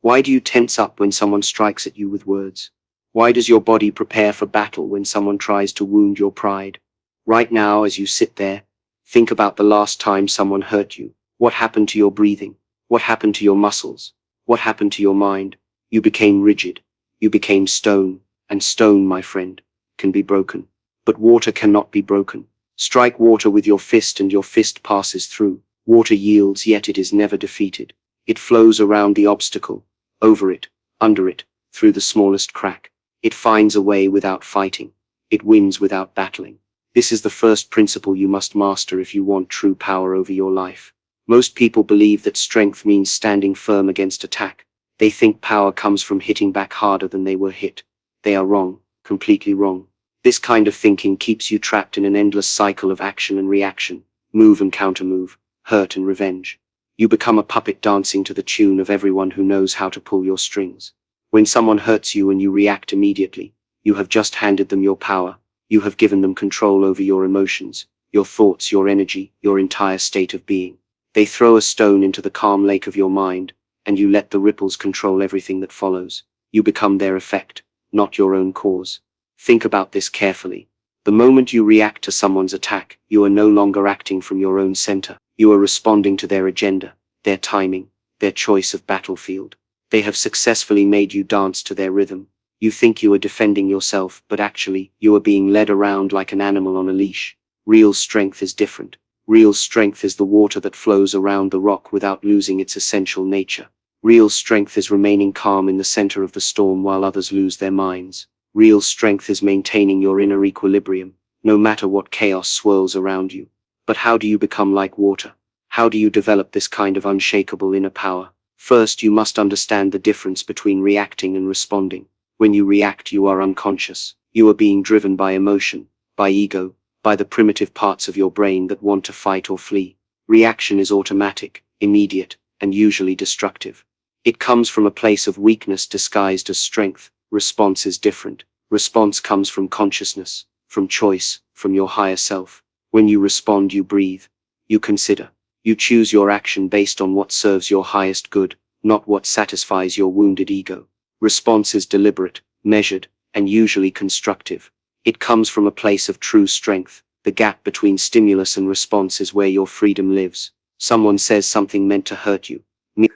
Why do you tense up when someone strikes at you with words? Why does your body prepare for battle when someone tries to wound your pride? Right now, as you sit there, think about the last time someone hurt you. What happened to your breathing? What happened to your muscles? What happened to your mind? You became rigid. You became stone. And stone, my friend, can be broken. But water cannot be broken. Strike water with your fist and your fist passes through. Water yields, yet it is never defeated. It flows around the obstacle, over it, under it, through the smallest crack. It finds a way without fighting. It wins without battling. This is the first principle you must master if you want true power over your life. Most people believe that strength means standing firm against attack. They think power comes from hitting back harder than they were hit. They are wrong, completely wrong. This kind of thinking keeps you trapped in an endless cycle of action and reaction, move and countermove, hurt and revenge. You become a puppet dancing to the tune of everyone who knows how to pull your strings. When someone hurts you and you react immediately, you have just handed them your power. You have given them control over your emotions, your thoughts, your energy, your entire state of being. They throw a stone into the calm lake of your mind, and you let the ripples control everything that follows. You become their effect, not your own cause. Think about this carefully. The moment you react to someone's attack, you are no longer acting from your own center. You are responding to their agenda, their timing, their choice of battlefield. They have successfully made you dance to their rhythm. You think you are defending yourself, but actually, you are being led around like an animal on a leash. Real strength is different. Real strength is the water that flows around the rock without losing its essential nature. Real strength is remaining calm in the center of the storm while others lose their minds. Real strength is maintaining your inner equilibrium, no matter what chaos swirls around you. But how do you become like water? How do you develop this kind of unshakable inner power? First, you must understand the difference between reacting and responding. When you react, you are unconscious. You are being driven by emotion, by ego, by the primitive parts of your brain that want to fight or flee. Reaction is automatic, immediate, and usually destructive. It comes from a place of weakness disguised as strength. Response is different. Response comes from consciousness, from choice, from your higher self. When you respond, you breathe. You consider. You choose your action based on what serves your highest good, not what satisfies your wounded ego. Response is deliberate, measured, and usually constructive. It comes from a place of true strength. The gap between stimulus and response is where your freedom lives. Someone says something meant to hurt you.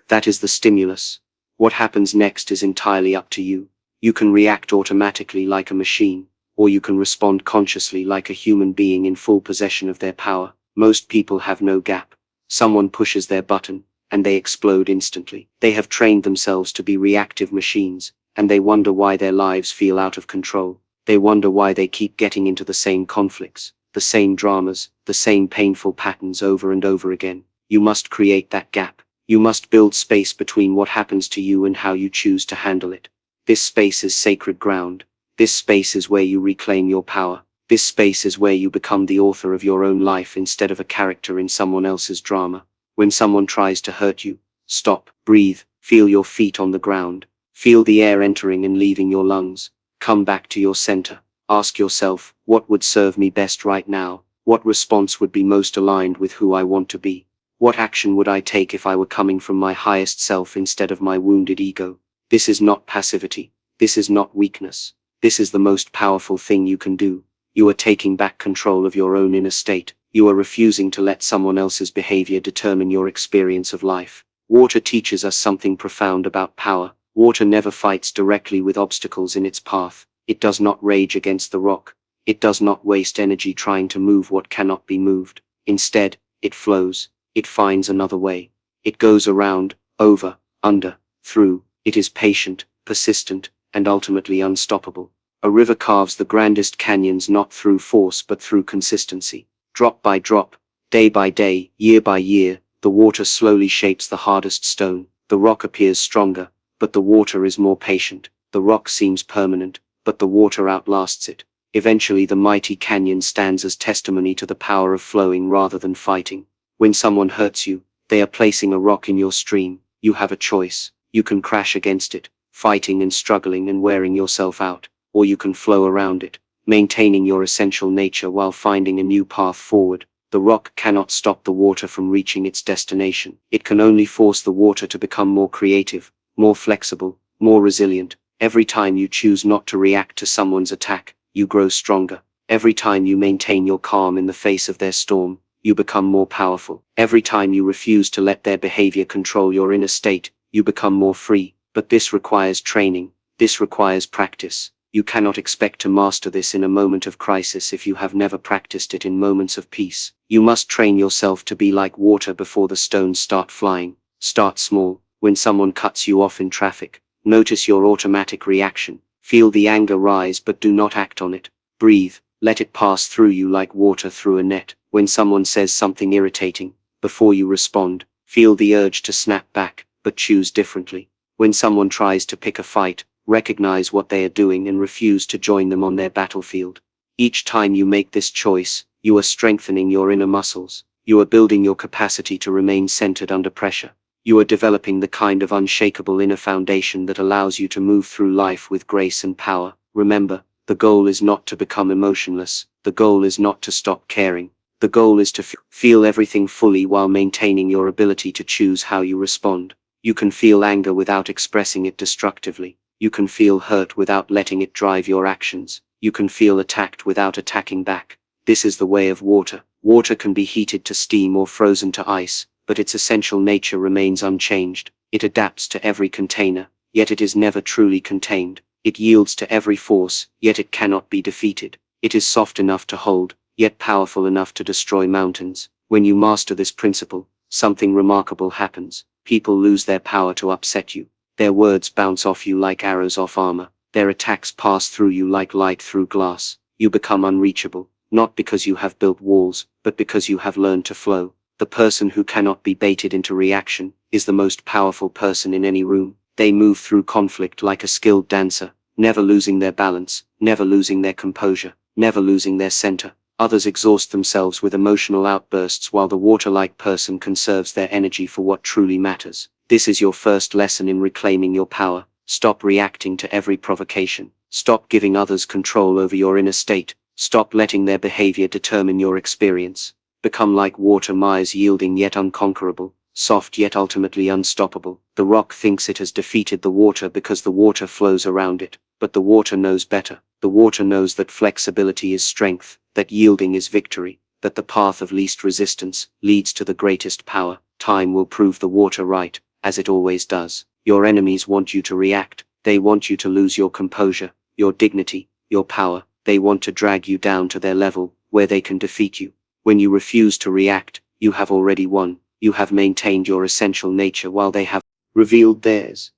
That is the stimulus. What happens next is entirely up to you. You can react automatically like a machine, or you can respond consciously like a human being in full possession of their power. Most people have no gap. Someone pushes their button, and they explode instantly. They have trained themselves to be reactive machines, and they wonder why their lives feel out of control. They wonder why they keep getting into the same conflicts, the same dramas, the same painful patterns over and over again. You must create that gap. You must build space between what happens to you and how you choose to handle it. This space is sacred ground. This space is where you reclaim your power. This space is where you become the author of your own life instead of a character in someone else's drama. When someone tries to hurt you, stop, breathe, feel your feet on the ground. Feel the air entering and leaving your lungs. Come back to your center. Ask yourself, what would serve me best right now? What response would be most aligned with who I want to be? What action would I take if I were coming from my highest self instead of my wounded ego? This is not passivity. This is not weakness. This is the most powerful thing you can do. You are taking back control of your own inner state. You are refusing to let someone else's behavior determine your experience of life. Water teaches us something profound about power. Water never fights directly with obstacles in its path. It does not rage against the rock. It does not waste energy trying to move what cannot be moved. Instead, it flows. It finds another way. It goes around, over, under, through. It is patient, persistent, and ultimately unstoppable. A river carves the grandest canyons not through force but through consistency. Drop by drop, day by day, year by year, the water slowly shapes the hardest stone. The rock appears stronger, but the water is more patient. The rock seems permanent, but the water outlasts it. Eventually the mighty canyon stands as testimony to the power of flowing rather than fighting. When someone hurts you, they are placing a rock in your stream. You have a choice. You can crash against it, fighting and struggling and wearing yourself out, or you can flow around it, maintaining your essential nature while finding a new path forward. The rock cannot stop the water from reaching its destination. It can only force the water to become more creative, more flexible, more resilient. Every time you choose not to react to someone's attack, you grow stronger. Every time you maintain your calm in the face of their storm, you become more powerful. Every time you refuse to let their behavior control your inner state, you become more free. But this requires training. This requires practice. You cannot expect to master this in a moment of crisis if you have never practiced it in moments of peace. You must train yourself to be like water before the stones start flying. Start small. When someone cuts you off in traffic, notice your automatic reaction. Feel the anger rise, but do not act on it. Breathe. Let it pass through you like water through a net. When someone says something irritating, before you respond, feel the urge to snap back, but choose differently. When someone tries to pick a fight, recognize what they are doing and refuse to join them on their battlefield. Each time you make this choice, you are strengthening your inner muscles. You are building your capacity to remain centered under pressure. You are developing the kind of unshakable inner foundation that allows you to move through life with grace and power. Remember, the goal is not to become emotionless. The goal is not to stop caring. The goal is to feel everything fully while maintaining your ability to choose how you respond. You can feel anger without expressing it destructively. You can feel hurt without letting it drive your actions. You can feel attacked without attacking back. This is the way of water. Water can be heated to steam or frozen to ice, but its essential nature remains unchanged. It adapts to every container, yet it is never truly contained. It yields to every force, yet it cannot be defeated. It is soft enough to hold, yet powerful enough to destroy mountains. When you master this principle, something remarkable happens. People lose their power to upset you. Their words bounce off you like arrows off armor. Their attacks pass through you like light through glass. You become unreachable, not because you have built walls, but because you have learned to flow. The person who cannot be baited into reaction is the most powerful person in any room. They move through conflict like a skilled dancer, never losing their balance, never losing their composure, never losing their center. Others exhaust themselves with emotional outbursts while the water-like person conserves their energy for what truly matters. This is your first lesson in reclaiming your power. Stop reacting to every provocation. Stop giving others control over your inner state. Stop letting their behavior determine your experience. Become like water, Maya's yielding yet unconquerable, soft yet ultimately unstoppable. The rock thinks it has defeated the water because the water flows around it, but the water knows better. The water knows that flexibility is strength, that yielding is victory, that the path of least resistance leads to the greatest power. Time will prove the water right, as it always does. Your enemies want you to react. They want you to lose your composure, your dignity, your power. They want to drag you down to their level, where they can defeat you. When you refuse to react, you have already won. You have maintained your essential nature while they have revealed theirs.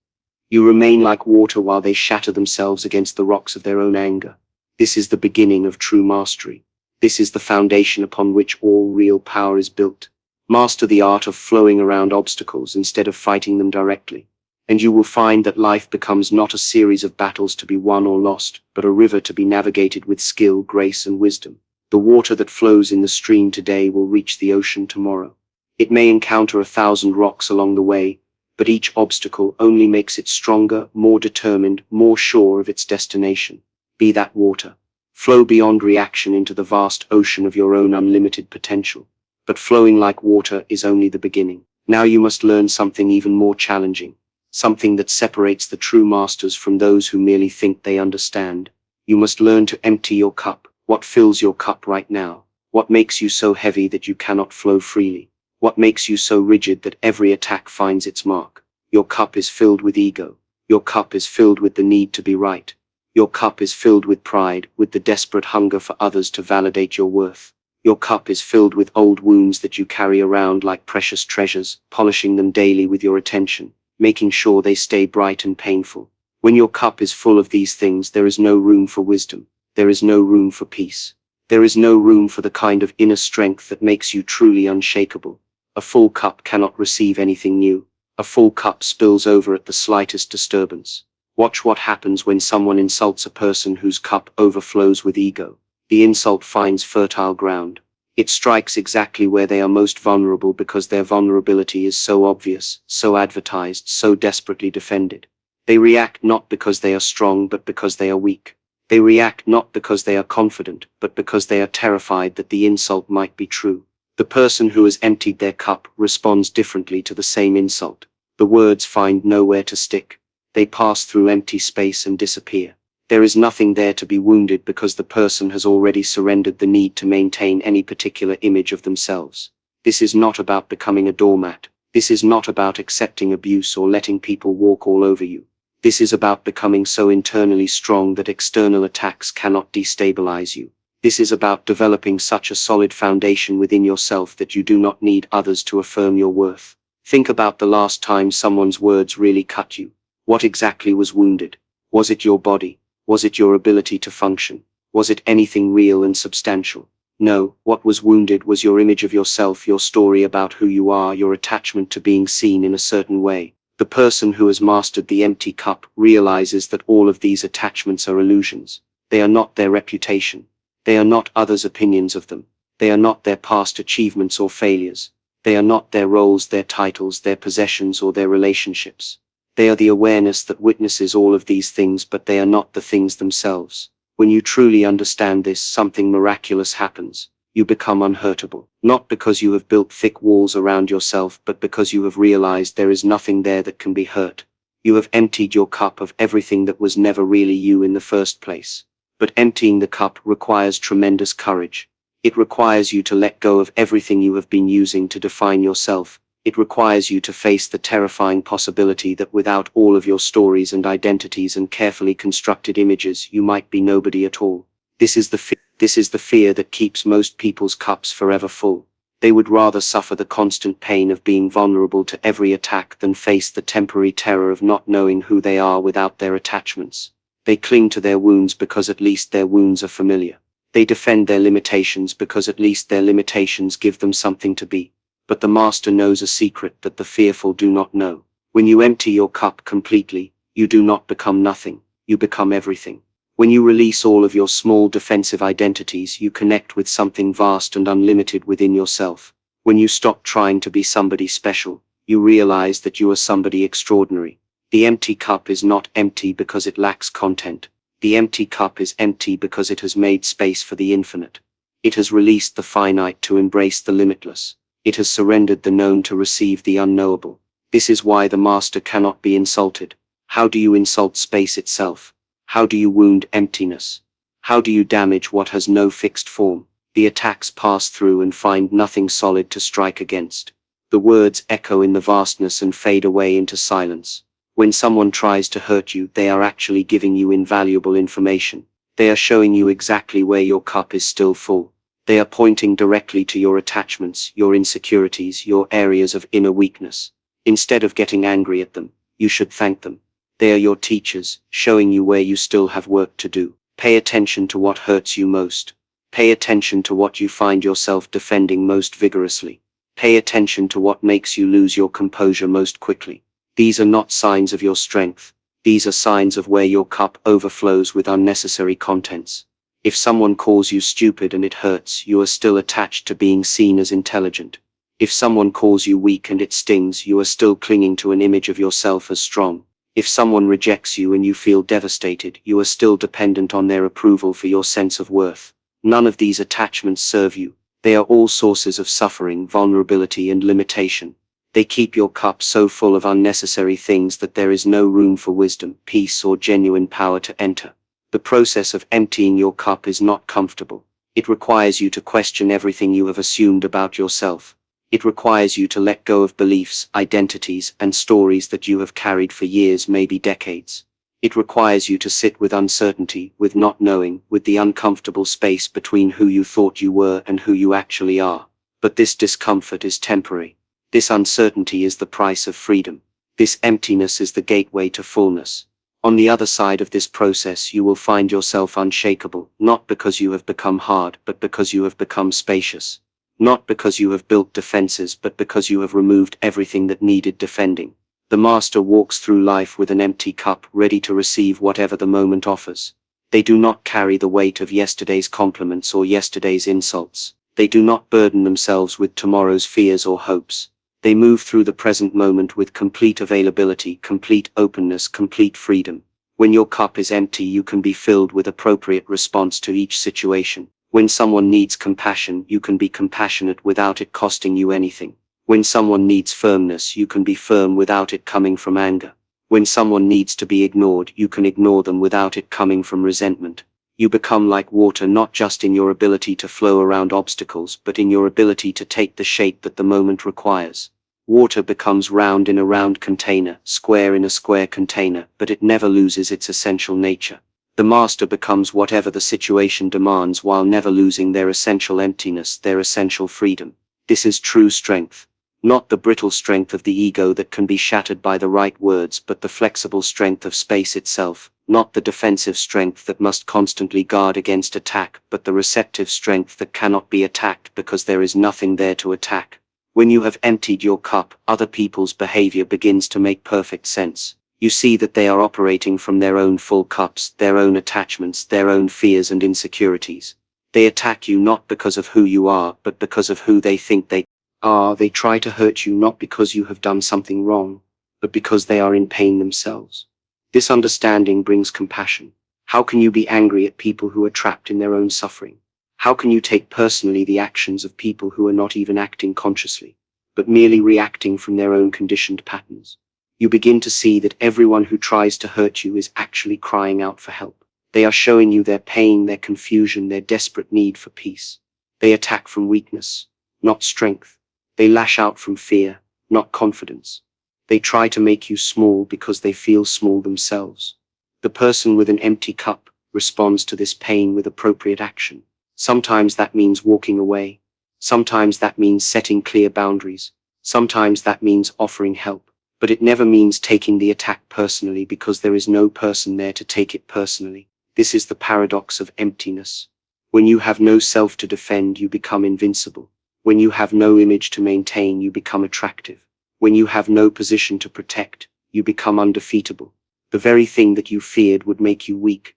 You remain like water while they shatter themselves against the rocks of their own anger. This is the beginning of true mastery. This is the foundation upon which all real power is built. Master the art of flowing around obstacles instead of fighting them directly, and you will find that life becomes not a series of battles to be won or lost, but a river to be navigated with skill, grace, and wisdom. The water that flows in the stream today will reach the ocean tomorrow. It may encounter 1,000 rocks along the way, but each obstacle only makes it stronger, more determined, more sure of its destination. Be that water. Flow beyond reaction into the vast ocean of your own unlimited potential. But flowing like water is only the beginning. Now you must learn something even more challenging, something that separates the true masters from those who merely think they understand. You must learn to empty your cup. What fills your cup right now? What makes you so heavy that you cannot flow freely? What makes you so rigid that every attack finds its mark? Your cup is filled with ego. Your cup is filled with the need to be right. Your cup is filled with pride, with the desperate hunger for others to validate your worth. Your cup is filled with old wounds that you carry around like precious treasures, polishing them daily with your attention, making sure they stay bright and painful. When your cup is full of these things, there is no room for wisdom. There is no room for peace. There is no room for the kind of inner strength that makes you truly unshakable. A full cup cannot receive anything new. A full cup spills over at the slightest disturbance. Watch what happens when someone insults a person whose cup overflows with ego. The insult finds fertile ground. It strikes exactly where they are most vulnerable because their vulnerability is so obvious, so advertised, so desperately defended. They react not because they are strong but because they are weak. They react not because they are confident but because they are terrified that the insult might be true. The person who has emptied their cup responds differently to the same insult. The words find nowhere to stick. They pass through empty space and disappear. There is nothing there to be wounded because the person has already surrendered the need to maintain any particular image of themselves. This is not about becoming a doormat. This is not about accepting abuse or letting people walk all over you. This is about becoming so internally strong that external attacks cannot destabilize you. This is about developing such a solid foundation within yourself that you do not need others to affirm your worth. Think about the last time someone's words really cut you. What exactly was wounded? Was it your body? Was it your ability to function? Was it anything real and substantial? No, what was wounded was your image of yourself, your story about who you are, your attachment to being seen in a certain way. The person who has mastered the empty cup realizes that all of these attachments are illusions. They are not their reputation. They are not others' opinions of them. They are not their past achievements or failures. They are not their roles, their titles, their possessions, or their relationships. They are the awareness that witnesses all of these things, but they are not the things themselves. When you truly understand this, something miraculous happens. You become unhurtable, not because you have built thick walls around yourself, but because you have realized there is nothing there that can be hurt. You have emptied your cup of everything that was never really you in the first place. But emptying the cup requires tremendous courage. It requires you to let go of everything you have been using to define yourself. It requires you to face the terrifying possibility that without all of your stories and identities and carefully constructed images, you might be nobody at all. This is the fear that keeps most people's cups forever full. They would rather suffer the constant pain of being vulnerable to every attack than face the temporary terror of not knowing who they are without their attachments. They cling to their wounds because at least their wounds are familiar. They defend their limitations because at least their limitations give them something to be. But the master knows a secret that the fearful do not know. When you empty your cup completely, you do not become nothing, you become everything. When you release all of your small defensive identities, you connect with something vast and unlimited within yourself. When you stop trying to be somebody special, you realize that you are somebody extraordinary. The empty cup is not empty because it lacks content. The empty cup is empty because it has made space for the infinite. It has released the finite to embrace the limitless. It has surrendered the known to receive the unknowable. This is why the master cannot be insulted. How do you insult space itself? How do you wound emptiness? How do you damage what has no fixed form? The attacks pass through and find nothing solid to strike against. The words echo in the vastness and fade away into silence. When someone tries to hurt you, they are actually giving you invaluable information. They are showing you exactly where your cup is still full. They are pointing directly to your attachments, your insecurities, your areas of inner weakness. Instead of getting angry at them, you should thank them. They are your teachers, showing you where you still have work to do. Pay attention to what hurts you most. Pay attention to what you find yourself defending most vigorously. Pay attention to what makes you lose your composure most quickly. These are not signs of your strength. These are signs of where your cup overflows with unnecessary contents. If someone calls you stupid and it hurts, you are still attached to being seen as intelligent. If someone calls you weak and it stings, you are still clinging to an image of yourself as strong. If someone rejects you and you feel devastated, you are still dependent on their approval for your sense of worth. None of these attachments serve you. They are all sources of suffering, vulnerability, and limitation. They keep your cup so full of unnecessary things that there is no room for wisdom, peace, or genuine power to enter. The process of emptying your cup is not comfortable. It requires you to question everything you have assumed about yourself. It requires you to let go of beliefs, identities, and stories that you have carried for years, maybe decades. It requires you to sit with uncertainty, with not knowing, with the uncomfortable space between who you thought you were and who you actually are. But this discomfort is temporary. This uncertainty is the price of freedom. This emptiness is the gateway to fullness. On the other side of this process, you will find yourself unshakable, not because you have become hard, but because you have become spacious. Not because you have built defenses, but because you have removed everything that needed defending. The master walks through life with an empty cup, ready to receive whatever the moment offers. They do not carry the weight of yesterday's compliments or yesterday's insults. They do not burden themselves with tomorrow's fears or hopes. They move through the present moment with complete availability, complete openness, complete freedom. When your cup is empty, you can be filled with appropriate response to each situation. When someone needs compassion, you can be compassionate without it costing you anything. When someone needs firmness, you can be firm without it coming from anger. When someone needs to be ignored, you can ignore them without it coming from resentment. You become like water, not just in your ability to flow around obstacles, but in your ability to take the shape that the moment requires. Water becomes round in a round container, square in a square container, but it never loses its essential nature. The master becomes whatever the situation demands while never losing their essential emptiness, their essential freedom. This is true strength. Not the brittle strength of the ego that can be shattered by the right words, but the flexible strength of space itself. Not the defensive strength that must constantly guard against attack, but the receptive strength that cannot be attacked because there is nothing there to attack. When you have emptied your cup, other people's behavior begins to make perfect sense. You see that they are operating from their own full cups, their own attachments, their own fears and insecurities. They attack you not because of who you are, but because of who they think they are. They try to hurt you not because you have done something wrong, but because they are in pain themselves. This understanding brings compassion. How can you be angry at people who are trapped in their own suffering? How can you take personally the actions of people who are not even acting consciously, but merely reacting from their own conditioned patterns? You begin to see that everyone who tries to hurt you is actually crying out for help. They are showing you their pain, their confusion, their desperate need for peace. They attack from weakness, not strength. They lash out from fear, not confidence. They try to make you small because they feel small themselves. The person with an empty cup responds to this pain with appropriate action. Sometimes that means walking away. Sometimes that means setting clear boundaries. Sometimes that means offering help. But it never means taking the attack personally, because there is no person there to take it personally. This is the paradox of emptiness. When you have no self to defend, you become invincible. When you have no image to maintain, you become attractive. When you have no position to protect, you become undefeatable. The very thing that you feared would make you weak,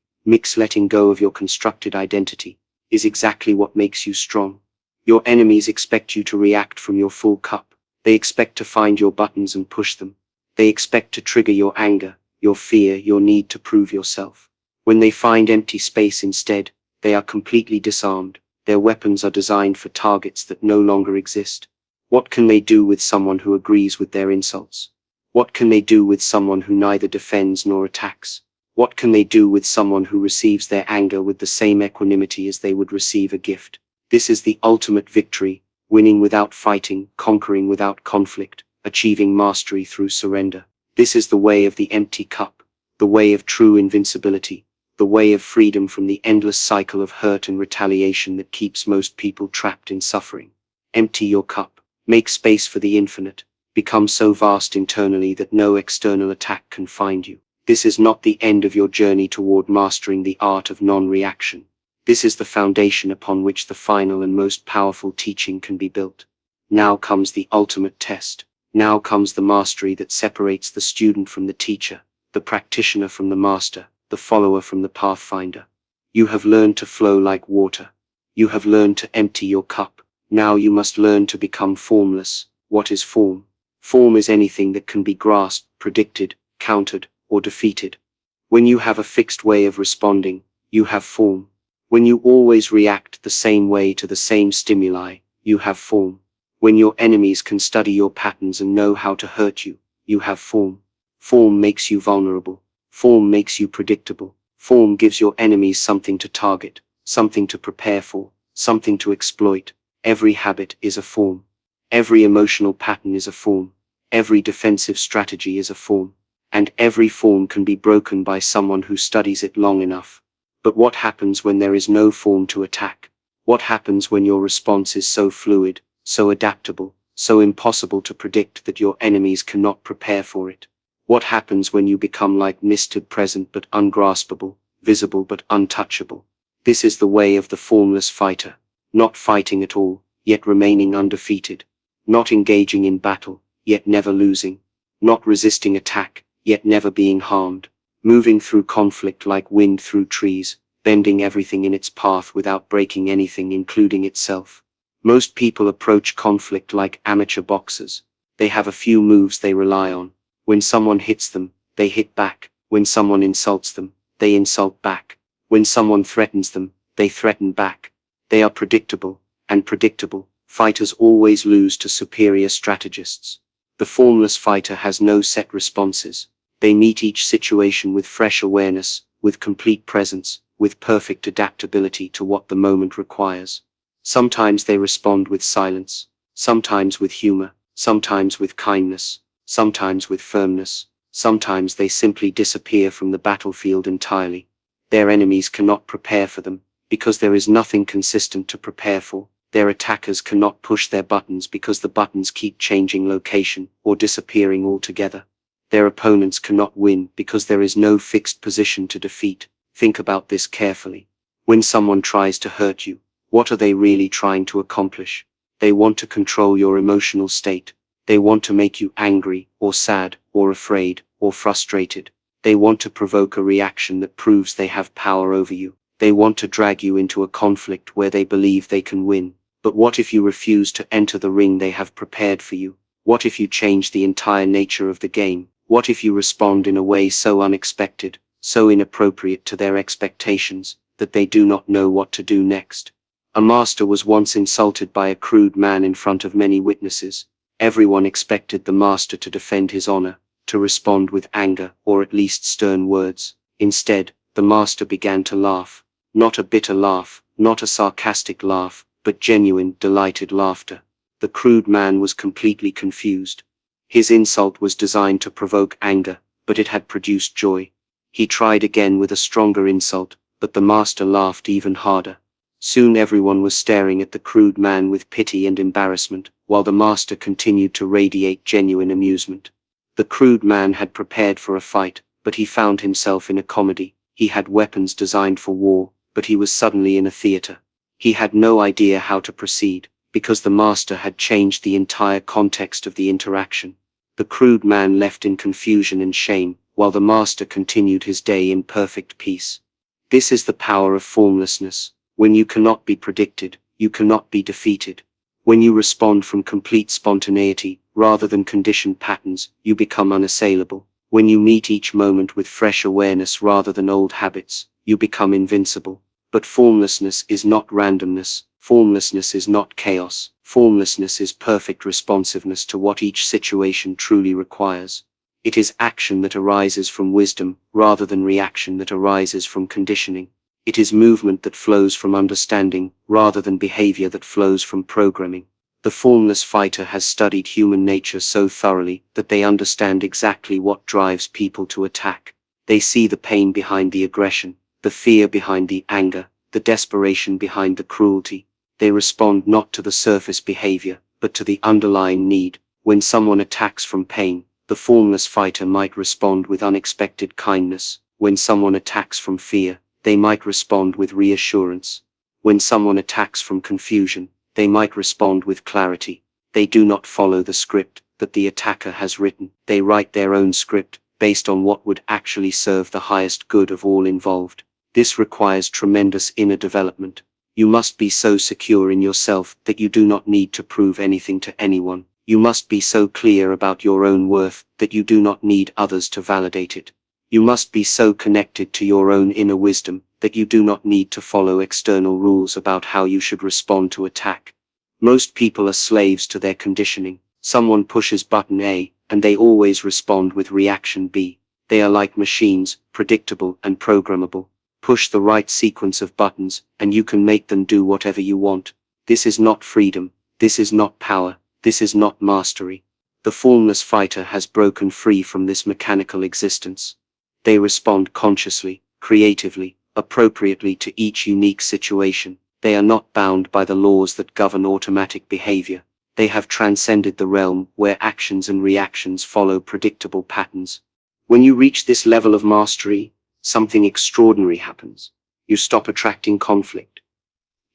letting go of your constructed identity, is exactly what makes you strong. Your enemies expect you to react from your full cup. They expect to find your buttons and push them. They expect to trigger your anger, your fear, your need to prove yourself. When they find empty space instead, they are completely disarmed. Their weapons are designed for targets that no longer exist. What can they do with someone who agrees with their insults? What can they do with someone who neither defends nor attacks? What can they do with someone who receives their anger with the same equanimity as they would receive a gift? This is the ultimate victory, winning without fighting, conquering without conflict, achieving mastery through surrender. This is the way of the empty cup, the way of true invincibility, the way of freedom from the endless cycle of hurt and retaliation that keeps most people trapped in suffering. Empty your cup. Make space for the infinite. Become so vast internally that no external attack can find you. This is not the end of your journey toward mastering the art of non-reaction. This is the foundation upon which the final and most powerful teaching can be built. Now comes the ultimate test. Now comes the mastery that separates the student from the teacher, the practitioner from the master, the follower from the pathfinder. You have learned to flow like water. You have learned to empty your cup. Now you must learn to become formless. What is form? Form is anything that can be grasped, predicted, countered, or defeated. When you have a fixed way of responding, you have form. When you always react the same way to the same stimuli, you have form. When your enemies can study your patterns and know how to hurt you, you have form. Form makes you vulnerable. Form makes you predictable. Form gives your enemies something to target, something to prepare for, something to exploit. Every habit is a form. Every emotional pattern is a form. Every defensive strategy is a form. And every form can be broken by someone who studies it long enough. But what happens when there is no form to attack? What happens when your response is so fluid, so adaptable, so impossible to predict that your enemies cannot prepare for it? What happens when you become like misted present but ungraspable, visible but untouchable? This is the way of the formless fighter. Not fighting at all, yet remaining undefeated. Not engaging in battle, yet never losing. Not resisting attack, yet never being harmed. Moving through conflict like wind through trees, bending everything in its path without breaking anything, including itself. Most people approach conflict like amateur boxers. They have a few moves they rely on. When someone hits them, they hit back. When someone insults them, they insult back. When someone threatens them, they threaten back. They are predictable, and predictable, Fighters always lose to superior strategists. The formless fighter has no set responses. They meet each situation with fresh awareness, with complete presence, with perfect adaptability to what the moment requires. Sometimes they respond with silence, sometimes with humor, sometimes with kindness, sometimes with firmness, sometimes they simply disappear from the battlefield entirely. Their enemies cannot prepare for them, because there is nothing consistent to prepare for. Their attackers cannot push their buttons because the buttons keep changing location or disappearing altogether. Their opponents cannot win because there is no fixed position to defeat. Think about this carefully. When someone tries to hurt you, what are they really trying to accomplish? They want to control your emotional state. They want to make you angry, or sad, or afraid, or frustrated. They want to provoke a reaction that proves they have power over you. They want to drag you into a conflict where they believe they can win. But what if you refuse to enter the ring they have prepared for you? What if you change the entire nature of the game? What if you respond in a way so unexpected, so inappropriate to their expectations, that they do not know what to do next? A master was once insulted by a crude man in front of many witnesses. Everyone expected the master to defend his honor, to respond with anger or at least stern words. Instead, the master began to laugh. Not a bitter laugh, not a sarcastic laugh, but genuine, delighted laughter. The crude man was completely confused. His insult was designed to provoke anger, but it had produced joy. He tried again with a stronger insult, but the master laughed even harder. Soon everyone was staring at the crude man with pity and embarrassment, while the master continued to radiate genuine amusement. The crude man had prepared for a fight, but he found himself in a comedy. He had weapons designed for war, but he was suddenly in a theater. He had no idea how to proceed, because the master had changed the entire context of the interaction. The crude man left in confusion and shame, while the master continued his day in perfect peace. This is the power of formlessness. When you cannot be predicted, you cannot be defeated. When you respond from complete spontaneity, rather than conditioned patterns, you become unassailable. When you meet each moment with fresh awareness rather than old habits, you become invincible. But formlessness is not randomness. Formlessness is not chaos. Formlessness is perfect responsiveness to what each situation truly requires. It is action that arises from wisdom, rather than reaction that arises from conditioning. It is movement that flows from understanding, rather than behavior that flows from programming. The formless fighter has studied human nature so thoroughly that they understand exactly what drives people to attack. They see the pain behind the aggression, the fear behind the anger, the desperation behind the cruelty. They respond not to the surface behavior, but to the underlying need. When someone attacks from pain, the formless fighter might respond with unexpected kindness. When someone attacks from fear, they might respond with reassurance. When someone attacks from confusion, they might respond with clarity. They do not follow the script that the attacker has written. They write their own script, based on what would actually serve the highest good of all involved. This requires tremendous inner development. You must be so secure in yourself that you do not need to prove anything to anyone. You must be so clear about your own worth that you do not need others to validate it. You must be so connected to your own inner wisdom that you do not need to follow external rules about how you should respond to attack. Most people are slaves to their conditioning. Someone pushes button A, and they always respond with reaction B. They are like machines, predictable and programmable. Push the right sequence of buttons, and you can make them do whatever you want. This is not freedom. This is not power. This is not mastery. The formless fighter has broken free from this mechanical existence. They respond consciously, creatively, appropriately to each unique situation. They are not bound by the laws that govern automatic behavior. They have transcended the realm where actions and reactions follow predictable patterns. When you reach this level of mastery, something extraordinary happens. You stop attracting conflict.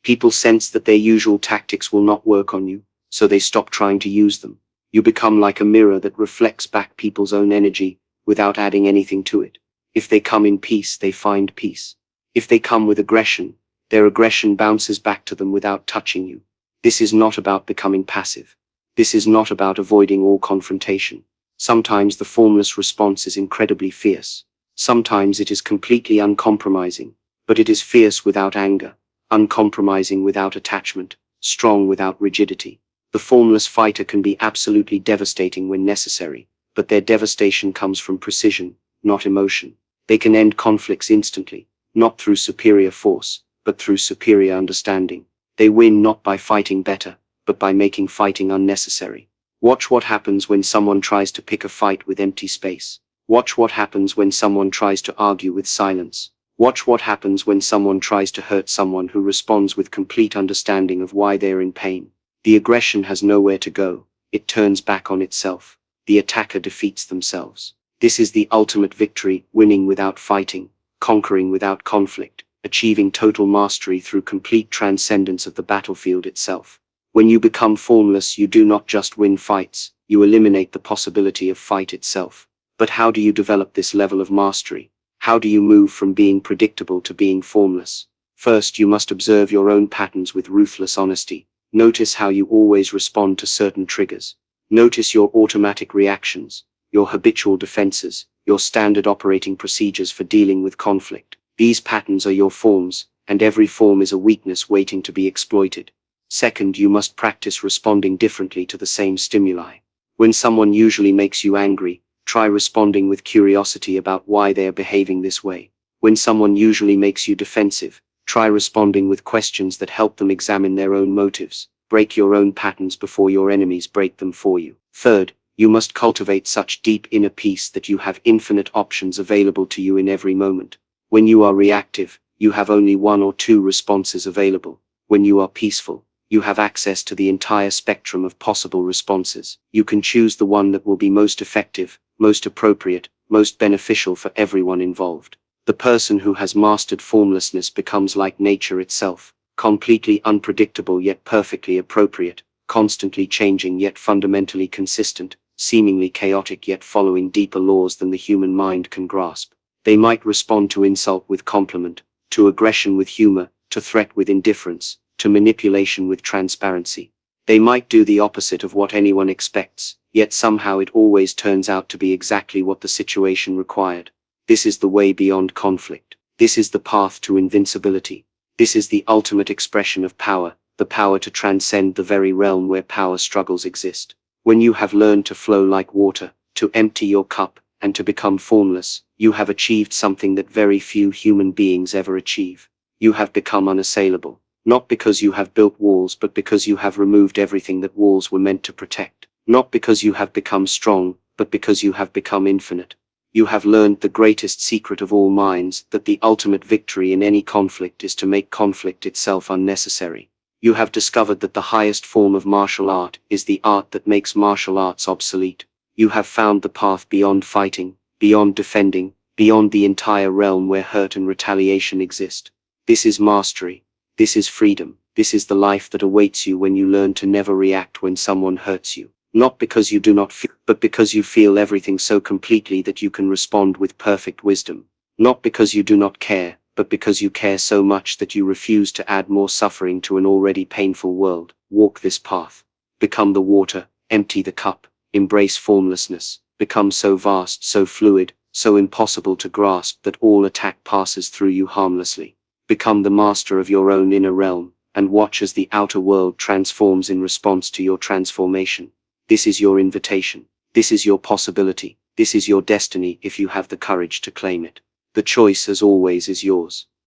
People sense that their usual tactics will not work on you, so they stop trying to use them. You become like a mirror that reflects back people's own energy without adding anything to it. If they come in peace, they find peace. If they come with aggression, their aggression bounces back to them without touching you. This is not about becoming passive. This is not about avoiding all confrontation. Sometimes the formless response is incredibly fierce. Sometimes it is completely uncompromising, but it is fierce without anger, uncompromising without attachment, strong without rigidity. The formless fighter can be absolutely devastating when necessary, but their devastation comes from precision, not emotion. They can end conflicts instantly, not through superior force, but through superior understanding. They win not by fighting better, but by making fighting unnecessary. Watch what happens when someone tries to pick a fight with empty space. Watch what happens when someone tries to argue with silence. Watch what happens when someone tries to hurt someone who responds with complete understanding of why they are in pain. The aggression has nowhere to go. It turns back on itself. The attacker defeats themselves. This is the ultimate victory, winning without fighting, conquering without conflict, achieving total mastery through complete transcendence of the battlefield itself. When you become formless, you do not just win fights, you eliminate the possibility of fight itself. But how do you develop this level of mastery? How do you move from being predictable to being formless? First, you must observe your own patterns with ruthless honesty. Notice how you always respond to certain triggers. Notice your automatic reactions, your habitual defenses, your standard operating procedures for dealing with conflict. These patterns are your forms, and every form is a weakness waiting to be exploited. Second, you must practice responding differently to the same stimuli. When someone usually makes you angry, try responding with curiosity about why they are behaving this way. When someone usually makes you defensive, try responding with questions that help them examine their own motives. Break your own patterns before your enemies break them for you. Third, you must cultivate such deep inner peace that you have infinite options available to you in every moment. When you are reactive, you have only one or two responses available. When you are peaceful, you have access to the entire spectrum of possible responses. You can choose the one that will be most effective, most appropriate, most beneficial for everyone involved. The person who has mastered formlessness becomes like nature itself, completely unpredictable yet perfectly appropriate, constantly changing yet fundamentally consistent, seemingly chaotic yet following deeper laws than the human mind can grasp. They might respond to insult with compliment, to aggression with humor, to threat with indifference, to manipulation with transparency. They might do the opposite of what anyone expects, yet somehow it always turns out to be exactly what the situation required. This is the way beyond conflict. This is the path to invincibility. This is the ultimate expression of power, the power to transcend the very realm where power struggles exist. When you have learned to flow like water, to empty your cup, and to become formless, you have achieved something that very few human beings ever achieve. You have become unassailable, not because you have built walls, but because you have removed everything that walls were meant to protect. Not because you have become strong, but because you have become infinite. You have learned the greatest secret of all minds, that the ultimate victory in any conflict is to make conflict itself unnecessary. You have discovered that the highest form of martial art is the art that makes martial arts obsolete. You have found the path beyond fighting, beyond defending, beyond the entire realm where hurt and retaliation exist. This is mastery. This is freedom. This is the life that awaits you when you learn to never react when someone hurts you. Not because you do not feel, but because you feel everything so completely that you can respond with perfect wisdom. Not because you do not care, but because you care so much that you refuse to add more suffering to an already painful world. Walk this path. Become the water, empty the cup, embrace formlessness, become so vast, so fluid, so impossible to grasp that all attack passes through you harmlessly. Become the master of your own inner realm, and watch as the outer world transforms in response to your transformation. This is your invitation. This is your possibility. This is your destiny if you have the courage to claim it. The choice, as always, is yours.